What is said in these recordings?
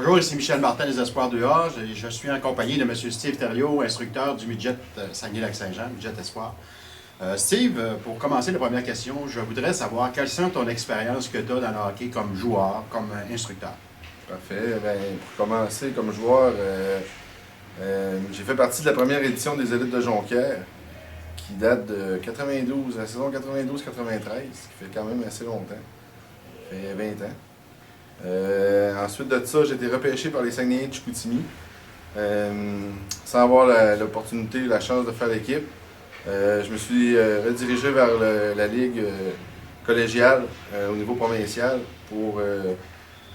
Bonjour, ici Michel Martin des Espoirs 2A. Je suis en compagnie de M. Steve Thériault, instructeur du Midget Saguenay-Lac-Saint-Jean, Midget Espoir. Steve, pour commencer la première question, je voudrais savoir quelles sont ton expérience que tu as dans le hockey comme joueur, comme instructeur? Parfait. Bien, pour commencer comme joueur, j'ai fait partie de la première édition des Élites de Jonquière, qui date de 92, la saison 92-93, qui fait quand même assez longtemps. Ça fait 20 ans. Ensuite de ça, j'ai été repêché par les Saguenayens de Chicoutimi, sans avoir l'opportunité, la chance de faire l'équipe. Je me suis redirigé vers la ligue collégiale au niveau provincial pour,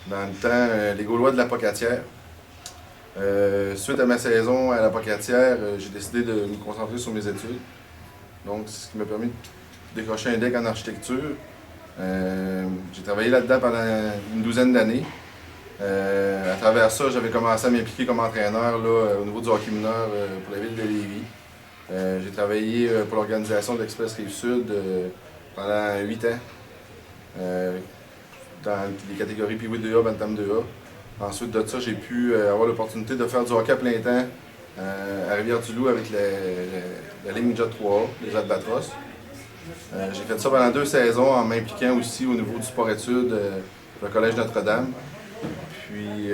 dans le temps, les Gaulois de la Pocatière. Suite à ma saison à la Pocatière, j'ai décidé de me concentrer sur mes études. Donc, c'est ce qui m'a permis de décrocher un DEC en architecture. J'ai travaillé là-dedans pendant une douzaine d'années. À travers ça, j'avais commencé à m'impliquer comme entraîneur là, au niveau du hockey mineur pour la ville de Lévis. J'ai travaillé pour l'organisation de l'Express Rive-Sud pendant 8 ans, dans les catégories Pee-Wee 2A, Bantam 2A. Ensuite de ça, j'ai pu avoir l'opportunité de faire du hockey à plein temps à Rivière-du-Loup avec la Ligue Midget 3A, les Albatros. J'ai fait ça pendant 2 saisons en m'impliquant aussi au niveau du sport-études pour le Collège Notre-Dame. Puis,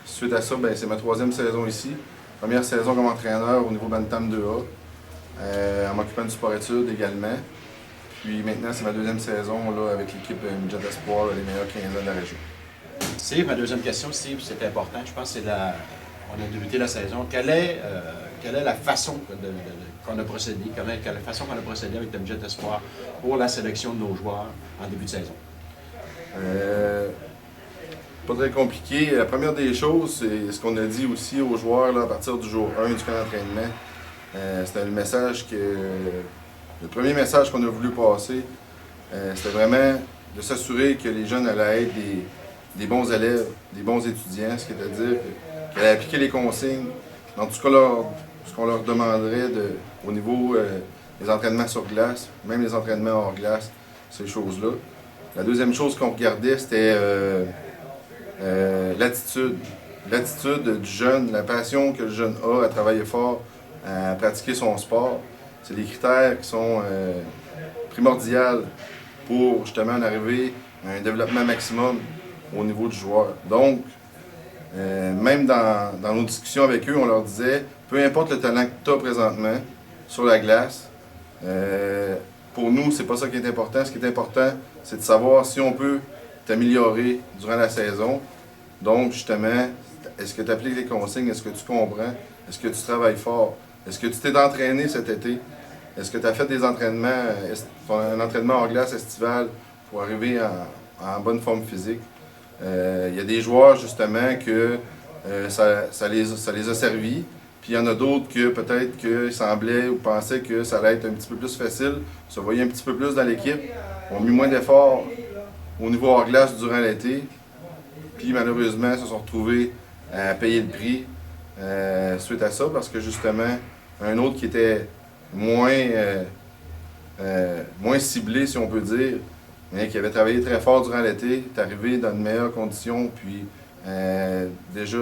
suite à ça, c'est ma 3e saison ici. Première saison comme entraîneur au niveau Bantam 2A, en m'occupant du sport-études également. Puis maintenant, c'est ma 2e saison là, avec l'équipe Midget Espoir, les meilleurs 15 ans de la région. Steve, ma deuxième question, Steve, c'est important. Je pense que on a débuté la saison. Quelle est la façon qu'on a procédé? Quelle est la façon qu'on a procédé avec le Midget Espoir pour la sélection de nos joueurs en début de saison? Pas très compliqué. La première des choses, c'est ce qu'on a dit aussi aux joueurs là, à partir du jour 1 du camp d'entraînement. C'était le message le premier message qu'on a voulu passer, c'était vraiment de s'assurer que les jeunes allaient être des bons élèves, des bons étudiants, c'est-à-dire qu'ils allaient appliquer les consignes dans tout ce qu'on leur demanderait au niveau des entraînements sur glace, même les entraînements hors glace, ces choses-là. La deuxième chose qu'on regardait, c'était l'attitude. L'attitude du jeune, la passion que le jeune a à travailler fort, à pratiquer son sport. C'est des critères qui sont primordiaux pour justement en arriver à un développement maximum au niveau du joueur. Donc, même dans nos discussions avec eux, on leur disait, peu importe le talent que tu as présentement sur la glace, pour nous, c'est pas ça qui est important. Ce qui est important, c'est de savoir si on peut t'améliorer durant la saison. Donc, justement, est-ce que tu appliques les consignes? Est-ce que tu comprends? Est-ce que tu travailles fort? Est-ce que tu t'es entraîné cet été? Est-ce que tu as fait des entraînements, un entraînement hors glace estival pour arriver en bonne forme physique? Il y a des joueurs, justement, que ça les a servis. Puis il y en a d'autres que peut-être qu'ils semblaient ou pensaient que ça allait être un petit peu plus facile, se voyaient un petit peu plus dans l'équipe, ont mis moins d'efforts au niveau hors glace durant l'été. Puis malheureusement, se sont retrouvés à payer le prix suite à ça, parce que justement, un autre qui était moins ciblé, si on peut dire, mais qui avait travaillé très fort durant l'été, est arrivé dans de meilleures conditions, puis déjà,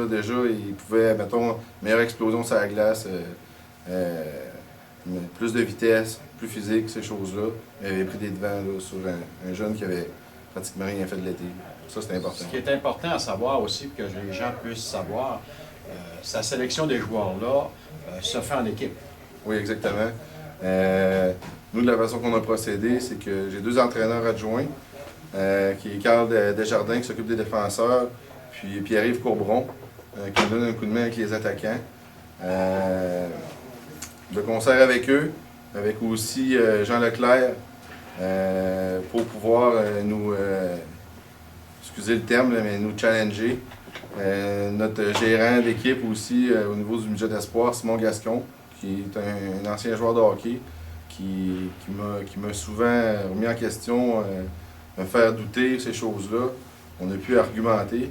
il pouvait, mettons, meilleure explosion sur la glace, plus de vitesse, plus physique, ces choses-là. Il avait pris des devants là, sur un jeune qui avait pratiquement rien fait de l'été. Ça, c'est important. Ce qui est important à savoir aussi, pour que les gens puissent savoir, sa sélection des joueurs-là se fait en équipe. Oui, exactement. Nous, de la façon qu'on a procédé, c'est que j'ai 2 entraîneurs adjoints, qui est Carl Desjardins qui s'occupe des défenseurs, puis Pierre-Yves Courbron qui me donne un coup de main avec les attaquants. De concert avec eux, avec aussi Jean Leclerc, pour pouvoir excusez le terme, là, mais nous challenger. Notre gérant d'équipe aussi au niveau du Midget Espoir, Simon Gascon, qui est un ancien joueur de hockey, qui m'a souvent remis en question, me faire douter ces choses-là. On a pu argumenter.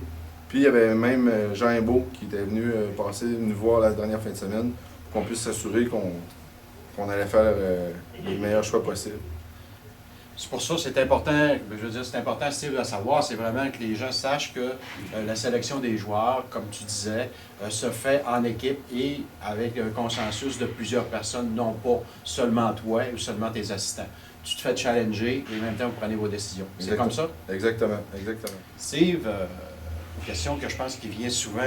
Puis il y avait même Jean Imbeau qui était venu nous voir la dernière fin de semaine pour qu'on puisse s'assurer qu'on allait faire les meilleurs choix possibles. C'est pour ça que c'est important, je veux dire, c'est important, Steve, de savoir, c'est vraiment que les gens sachent que la sélection des joueurs, comme tu disais, se fait en équipe et avec un consensus de plusieurs personnes, non pas seulement toi ou seulement tes assistants. Tu te fais challenger et en même temps, vous prenez vos décisions. C'est comme ça? Exactement, exactement. Steve, une question que je pense qui vient souvent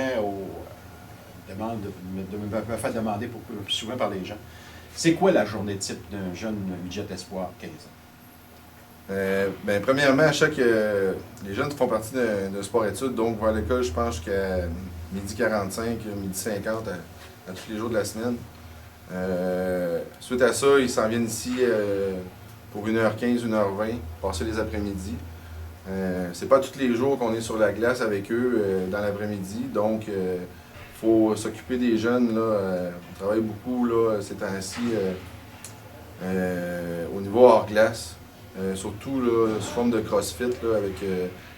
me fait demander souvent par les gens. C'est quoi la journée type d'un jeune midget espoir 15 ans? Premièrement, les jeunes font partie d'un sport-études, donc vont à l'école, je pense, jusqu'à 12h45, 12h50 à tous les jours de la semaine. Suite à ça, ils s'en viennent ici pour 1h15, 1h20, passer les après-midi. C'est pas tous les jours qu'on est sur la glace avec eux dans l'après-midi, donc il faut s'occuper des jeunes. Là, on travaille beaucoup là, ces temps-ci au niveau hors glace. Surtout là, sous forme de CrossFit là, avec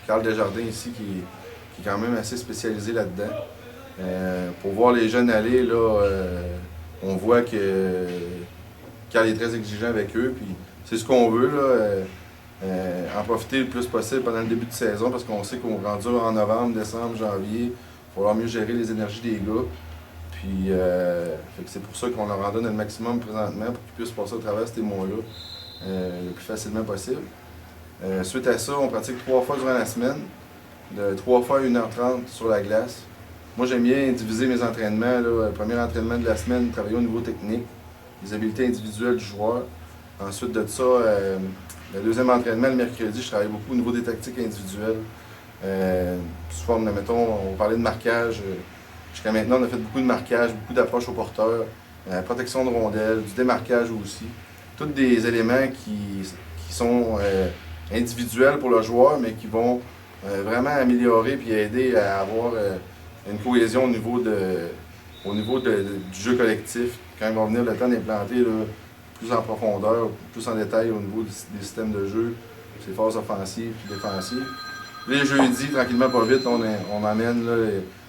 Carl Desjardins ici qui est quand même assez spécialisé là-dedans. Pour voir les jeunes aller, là, on voit que Carl est très exigeant avec eux. Puis c'est ce qu'on veut, là, en profiter le plus possible pendant le début de saison parce qu'on sait qu'on rendu en novembre, décembre, janvier, il va falloir mieux gérer les énergies des gars. Puis c'est pour ça qu'on leur en donne le maximum présentement pour qu'ils puissent passer au travers de ces mois-là. Le plus facilement possible. Suite à ça, on pratique 3 fois durant la semaine, de 3 fois 1h30 sur la glace. Moi, j'aime bien diviser mes entraînements. Là. Le premier entraînement de la semaine, travailler au niveau technique, les habiletés individuelles du joueur. Ensuite de ça, le deuxième entraînement, le mercredi, je travaille beaucoup au niveau des tactiques individuelles. Sous forme de, mettons, on parlait de marquage. Jusqu'à maintenant, on a fait beaucoup de marquage, beaucoup d'approches au porteur, protection de rondelles, du démarquage aussi. Tous des éléments qui sont individuels pour le joueur, mais qui vont vraiment améliorer et aider à avoir une cohésion au niveau du jeu collectif. Quand il va venir le temps d'implanter plus en profondeur, plus en détail au niveau des systèmes de jeu, ses phases offensives et défensives. Les jeudis, tranquillement, pas vite, on amène là,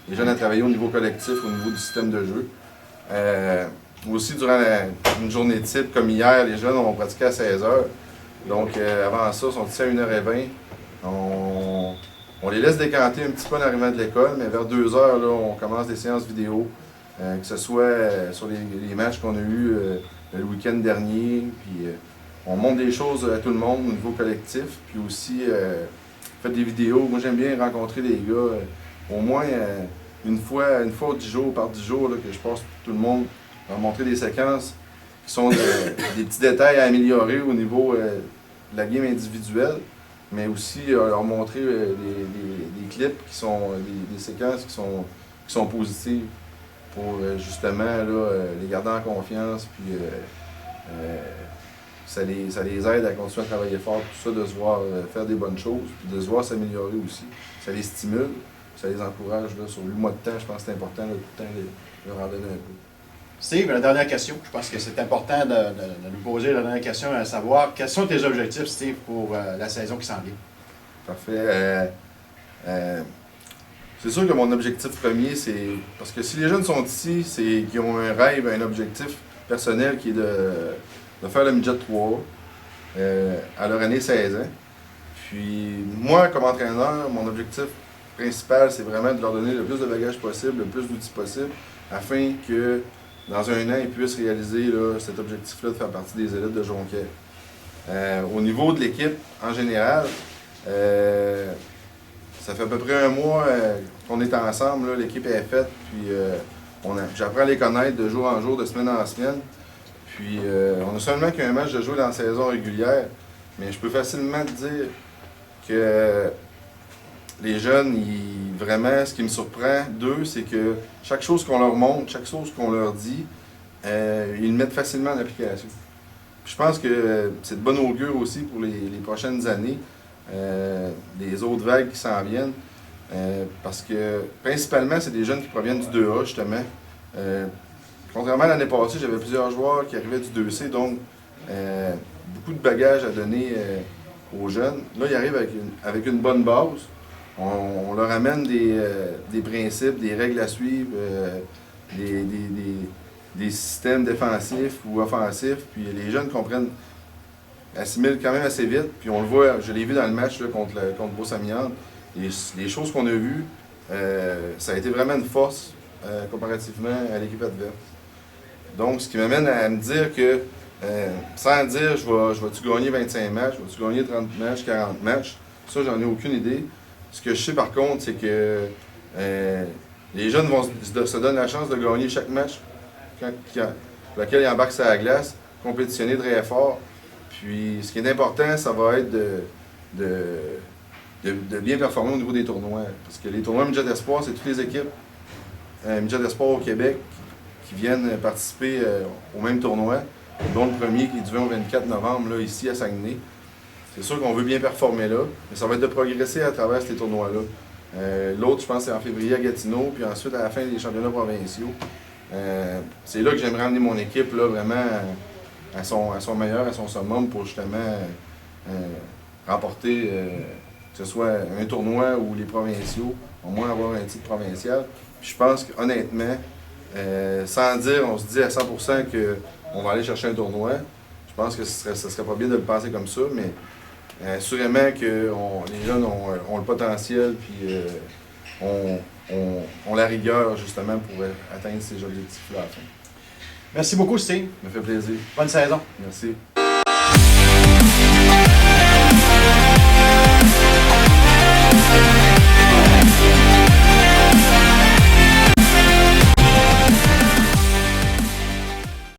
les jeunes à travailler au niveau collectif, au niveau du système de jeu. Aussi, durant une journée type, comme hier, les jeunes ont pratiqué à 16h. Donc, avant ça, ils sont ici à 1h20. On les laisse décanter un petit peu en arrivant de l'école, mais vers 2h, là, on commence des séances vidéo, que ce soit sur les matchs qu'on a eus le week-end dernier. Puis, on montre des choses à tout le monde au niveau collectif. Puis aussi, fait des vidéos. Moi, j'aime bien rencontrer les gars au moins une fois ou 10 jours, par 10 jours, là, que je passe pour tout le monde. Leur montrer des séquences qui sont des petits détails à améliorer au niveau de la game individuelle, mais aussi leur montrer des clips qui sont des séquences qui sont positives pour justement là, les garder en confiance, puis ça les aide à continuer à travailler fort, tout ça, de se voir faire des bonnes choses, puis de se voir s'améliorer aussi. Ça les stimule, ça les encourage. Là, sur 8 mois de temps, je pense que c'est important là, tout le temps leur en donner un peu. Steve, la dernière question. Je pense que c'est important de nous poser la dernière question, à savoir quels sont tes objectifs, Steve, pour la saison qui s'en vient? Parfait. C'est sûr que mon objectif premier, c'est. Parce que si les jeunes sont ici, c'est qu'ils ont un rêve, un objectif personnel qui est de faire le midget 3 à leur année 16 ans. Puis, moi, comme entraîneur, mon objectif principal, c'est vraiment de leur donner le plus de bagages possible, le plus d'outils possible, afin que dans un an, ils puissent réaliser là, cet objectif-là de faire partie des élites de Jonquière. Au niveau de l'équipe, en général, ça fait à peu près un mois qu'on est ensemble. L'équipe est faite, puis j'apprends à les connaître de jour en jour, de semaine en semaine. Puis on a seulement qu'un match de jouer dans la saison régulière, mais je peux facilement te dire que les jeunes, vraiment, ce qui me surprend d'eux, c'est que chaque chose qu'on leur montre, chaque chose qu'on leur dit, ils le mettent facilement en application. Puis je pense que c'est de bon augure aussi pour les prochaines années, les autres vagues qui s'en viennent, parce que principalement, c'est des jeunes qui proviennent du 2A, justement. Contrairement à l'année passée, j'avais plusieurs joueurs qui arrivaient du 2C, donc beaucoup de bagages à donner aux jeunes. Là, ils arrivent avec une bonne base. On leur amène des principes, des règles à suivre, des systèmes défensifs ou offensifs, puis les jeunes comprennent assimile quand même assez vite. Puis on le voit, je l'ai vu dans le match là, contre Beauce-Amiante. Les choses qu'on a vues, ça a été vraiment une force comparativement à l'équipe adverse. Donc, ce qui m'amène à me dire que, sans dire je vais-tu gagner 25 matchs, je vais-tu gagner 30 matchs, 40 matchs, ça, j'en ai aucune idée. Ce que je sais par contre, c'est que les jeunes se donnent la chance de gagner chaque match pour lequel ils embarquent sur la glace, compétitionner très fort. Puis, ce qui est important, ça va être de bien performer au niveau des tournois. Parce que les tournois Midget Espoir, c'est toutes les équipes Midget Espoir au Québec qui viennent participer au même tournoi, dont le premier qui est du 20 au 24 novembre, là, ici à Saguenay. C'est sûr qu'on veut bien performer là, mais ça va être de progresser à travers ces tournois-là. L'autre, je pense, c'est en février à Gatineau, puis ensuite à la fin des championnats provinciaux. C'est là que j'aimerais emmener mon équipe là, vraiment à son meilleur, à son summum pour justement remporter que ce soit un tournoi ou les provinciaux, au moins avoir un titre provincial. Puis je pense qu'honnêtement, sans dire, on se dit à 100% qu'on va aller chercher un tournoi. Je pense que ce serait pas bien de le penser comme ça, mais assurément que les jeunes ont le potentiel puis ont la rigueur justement pour atteindre ces objectifs-là à la fin. Merci beaucoup, Steve. Ça me fait plaisir. Bonne saison. Merci.